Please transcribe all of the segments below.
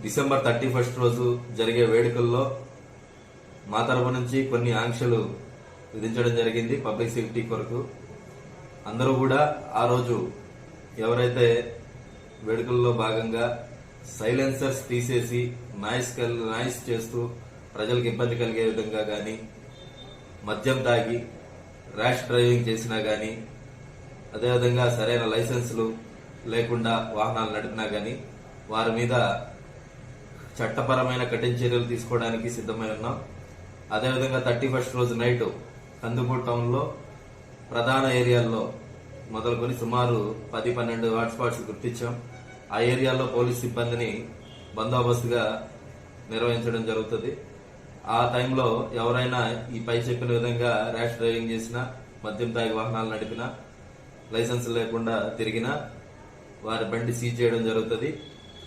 December 31 రోజు జరిగే వేడుకల్లో మా తరపు నుంచి కొన్ని ఆంక్షలు విధించడం జరిగింది పబ్లిక్ సేఫ్టీ కొరకు. అందరూ కూడా ఆ రోజు ఎవరైతే వేడుకల్లో భాగంగా సైలెన్సర్స్ తీసేసి నాయిస్ చేస్తూ ప్రజలకు ఇబ్బంది కలిగే విధంగా గాని, మద్యం తాగి ర్యాష్ డ్రైవింగ్ చేసినా గాని, అదేవిధంగా సరైన లైసెన్సులు లేకుండా వాహనాలు నడిపినా గాని వారి మీద చట్టపరమైన కఠిన చర్యలు తీసుకోవడానికి సిద్ధమై ఉన్నాం. అదేవిధంగా 31 రోజు నైట్ కందుకూరు టౌన్ లో ప్రధాన ఏరియాల్లో మొదలుకొని సుమారు 10-12 హాట్స్పాట్స్ గుర్తించాం. ఆ ఏరియాలో పోలీస్ సిబ్బందిని బందోబస్తుగా నిర్వహించడం జరుగుతుంది. ఆ టైంలో ఎవరైనా ఈ పై చెప్పిన విధంగా ర్యాష్ డ్రైవింగ్ చేసినా, మద్యం తాగి వాహనాలు నడిపినా, లైసెన్స్ లేకుండా తిరిగినా వారి బండి సీజ్ చేయడం జరుగుతుంది.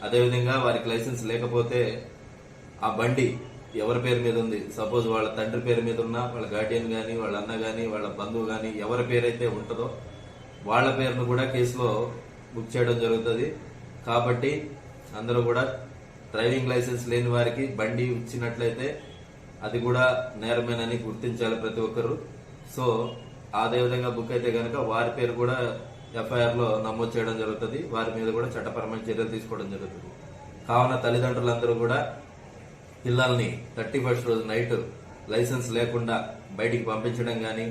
అదేవిధంగా వారికి లైసెన్స్ లేకపోతే ఆ బండి ఎవరి పేరు మీద ఉంది, సపోజ్ వాళ్ళ తండ్రి పేరు మీద ఉన్నా, వాళ్ళ గార్డియన్ గాని, వాళ్ళ అన్న గాని, వాళ్ళ బంధువు గాని ఎవరి పేరైతే ఉంటుందో వాళ్ళ పేరును కూడా కేసులో బుక్ చేయడం జరుగుతుంది. కాబట్టి అందరూ కూడా డ్రైవింగ్ లైసెన్స్ లేని వారికి బండి ఇచ్చినట్లయితే అది కూడా నేరమేనని గుర్తించాలి ప్రతి ఒక్కరు. సో అదేవిధంగా బుక్ అయితే కనుక వారి పేరు కూడా ఎఫ్ఐఆర్ లో నమోదు చేయడం జరుగుతుంది. వారి మీద కూడా చట్టపరమైన చర్యలు తీసుకోవడం జరుగుతుంది. కావున తల్లిదండ్రులందరూ కూడా పిల్లల్ని 31 రోజు నైట్ లైసెన్స్ లేకుండా బయటికి పంపించడం గాని,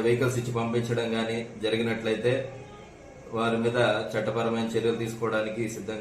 వెహికల్స్ ఇచ్చి పంపించడం గాని జరిగినట్లయితే వారి మీద చట్టపరమైన చర్యలు తీసుకోవడానికి సిద్ధంగా